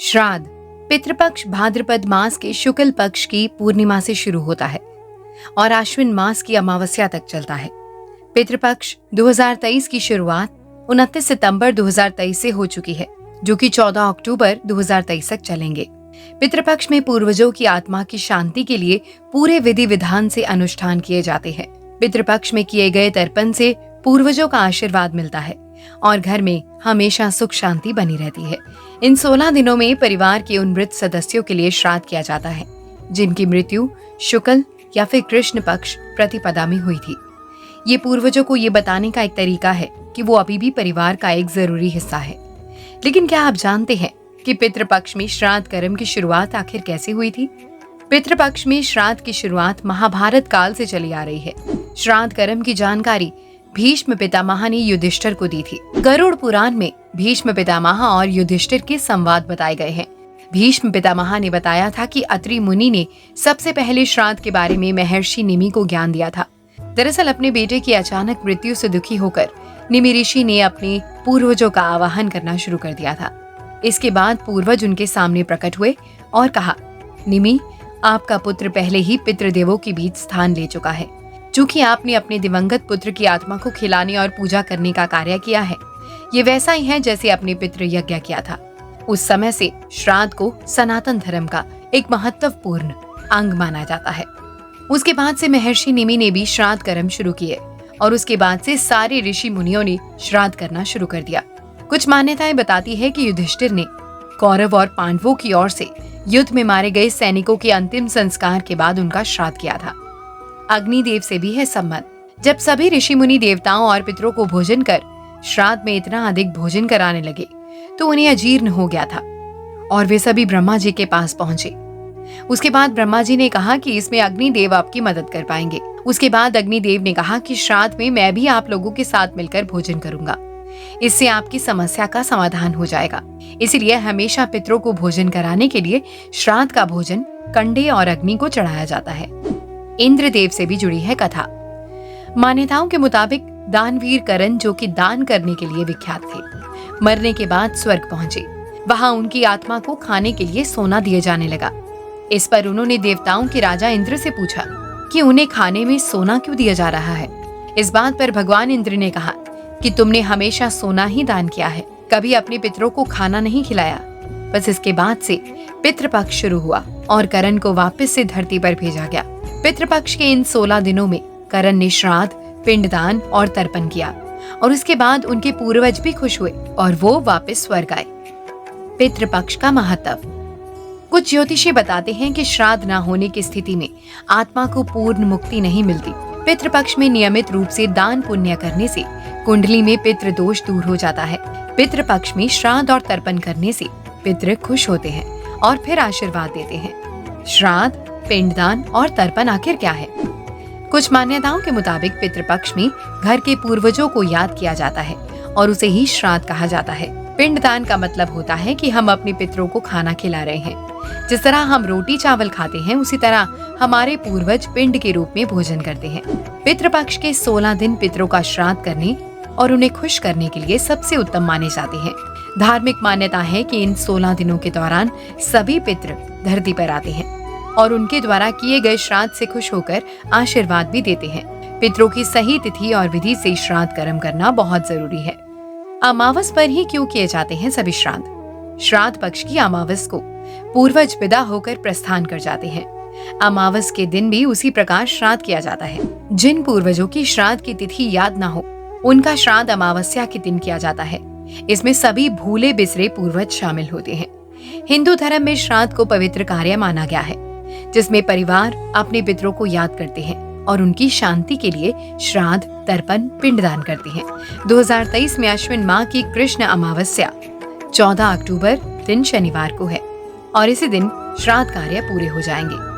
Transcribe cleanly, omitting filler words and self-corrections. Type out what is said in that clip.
श्राद्ध पितृपक्ष भाद्रपद मास के शुक्ल पक्ष की पूर्णिमा से शुरू होता है और आश्विन मास की अमावस्या तक चलता है। पितृपक्ष 2023 की शुरुआत 29 सितंबर 2023 से हो चुकी है, जो कि 14 अक्टूबर 2023 तक चलेंगे। पितृपक्ष में पूर्वजों की आत्मा की शांति के लिए पूरे विधि विधान से अनुष्ठान किए जाते हैं। पितृपक्ष में किए गए तर्पण से पूर्वजों का आशीर्वाद मिलता है और घर में हमेशा सुख शांति बनी रहती है। इन 16 दिनों में परिवार के उन मृत सदस्यों के लिए श्राद्ध किया जाता है जिनकी मृत्यु शुक्ल या फिर कृष्ण पक्ष प्रतिपदा में हुई थी। ये पूर्वजों को ये बताने का एक तरीका है कि वो अभी भी परिवार का एक जरूरी हिस्सा है। लेकिन क्या आप जानते हैं कि पितृपक्ष में श्राद्ध कर्म की शुरुआत आखिर कैसे हुई थी? पितृपक्ष में श्राद्ध की शुरुआत महाभारत काल से चली आ रही है। श्राद्ध कर्म की जानकारी भीष्म पितामह ने युधिष्ठिर को दी थी। गरुड़ पुराण में भीष्म पितामह और युधिष्ठिर के संवाद बताए गए हैं। भीष्म पितामह ने बताया था कि अत्रि मुनि ने सबसे पहले श्राद्ध के बारे में महर्षि निमि को ज्ञान दिया था। दरअसल अपने बेटे की अचानक मृत्यु से दुखी होकर निमि ऋषि ने अपने पूर्वजों का आवाहन करना शुरू कर दिया था। इसके बाद पूर्वज उनके सामने प्रकट हुए और कहा, निमि, आपका पुत्र पहले ही पितृदेवों के बीच स्थान ले चुका है। चूंकि आपने अपने दिवंगत पुत्र की आत्मा को खिलाने और पूजा करने का कार्य किया है, ये वैसा ही है जैसे अपने पितृ यज्ञ किया था। उस समय से श्राद्ध को सनातन धर्म का एक महत्वपूर्ण अंग माना जाता है। उसके बाद से महर्षि निमि ने भी श्राद्ध कर्म शुरू किए और उसके बाद से सारे ऋषि मुनियों ने श्राद्ध करना शुरू कर दिया। कुछ मान्यताएं बताती है कि युधिष्ठिर ने कौरव और पांडवों की ओर से युद्ध में मारे गए सैनिकों के अंतिम संस्कार के बाद उनका श्राद्ध किया था। अग्निदेव से भी है संबंध। जब सभी ऋषि मुनि देवताओं और पितरों को भोजन कर श्राद्ध में इतना अधिक भोजन कराने लगे तो उन्हें अजीर्ण हो गया था और वे सभी ब्रह्मा जी के पास पहुंचे। उसके बाद ब्रह्मा जी ने कहा कि इसमें अग्निदेव आपकी मदद कर पाएंगे। उसके बाद अग्निदेव ने कहा कि श्राद्ध में मैं भी आप लोगों के साथ मिलकर भोजन करूंगा, इससे आपकी समस्या का समाधान हो जाएगा। इसलिए हमेशा पितरों को भोजन कराने के लिए श्राद्ध का भोजन कंडे और अग्नि को चढ़ाया जाता है। इंद्रदेव से भी जुड़ी है कथा। मान्यताओं के मुताबिक दानवीर करण, जो कि दान करने के लिए विख्यात थे, मरने के बाद स्वर्ग पहुंचे। वहां उनकी आत्मा को खाने के लिए सोना दिए जाने लगा। इस पर उन्होंने देवताओं के राजा इंद्र से पूछा कि उन्हें खाने में सोना क्यों दिया जा रहा है। इस बात पर भगवान इंद्र ने कहा कि तुमने हमेशा सोना ही दान किया है, कभी अपने पितरों को खाना नहीं खिलाया। बस इसके बाद से पितृपक्ष शुरू हुआ और करण को वापस से धरती पर भेजा गया। पितृपक्ष के इन 16 दिनों में करण ने श्राद्ध, पिंडदान और तर्पण किया और उसके बाद उनके पूर्वज भी खुश हुए और वो वापस स्वर्ग आए। पितृपक्ष का महत्व। कुछ ज्योतिषी बताते हैं कि श्राद्ध न होने की स्थिति में आत्मा को पूर्ण मुक्ति नहीं मिलती। पितृपक्ष में नियमित रूप से दान पुण्य करने से कुंडली में पितृ दोष दूर हो जाता है। पितृपक्ष में श्राद्ध और तर्पण करने से पितृ खुश होते हैं और फिर आशीर्वाद देते हैं। श्राद्ध, पिंडदान और तर्पण आखिर क्या है? कुछ मान्यताओं के मुताबिक पितृपक्ष में घर के पूर्वजों को याद किया जाता है और उसे ही श्राद्ध कहा जाता है। पिंडदान का मतलब होता है कि हम अपने पितरों को खाना खिला रहे हैं। जिस तरह हम रोटी चावल खाते हैं, उसी तरह हमारे पूर्वज पिंड के रूप में भोजन करते हैं। पितृपक्ष के 16 दिन पितरों का श्राद्ध करने और उन्हें खुश करने के लिए सबसे उत्तम माने जाते हैं। धार्मिक मान्यता है कि इन 16 दिनों के दौरान सभी पितृ धरती पर आते हैं और उनके द्वारा किए गए श्राद्ध से खुश होकर आशीर्वाद भी देते हैं। पितरों की सही तिथि और विधि से श्राद्ध कर्म करना बहुत जरूरी है। अमावस पर ही क्यों किए जाते हैं सभी श्राद्ध? श्राद्ध पक्ष की अमावस को पूर्वज विदा होकर प्रस्थान कर जाते हैं। अमावस के दिन भी उसी प्रकार श्राद्ध किया जाता है। जिन पूर्वजों की श्राद्ध की तिथि याद न हो, उनका श्राद्ध अमावस्या के दिन किया जाता है। इसमें सभी भूले बिसरे पूर्वज शामिल होते हैं। हिंदू धर्म में श्राद्ध को पवित्र कार्य माना गया है, जिसमें परिवार अपने पितरों को याद करते हैं और उनकी शांति के लिए श्राद्ध, तर्पण, पिंडदान करते हैं। 2023 में अश्विन माह की कृष्ण अमावस्या 14 अक्टूबर दिन शनिवार को है और इसी दिन श्राद्ध कार्य पूरे हो जाएंगे।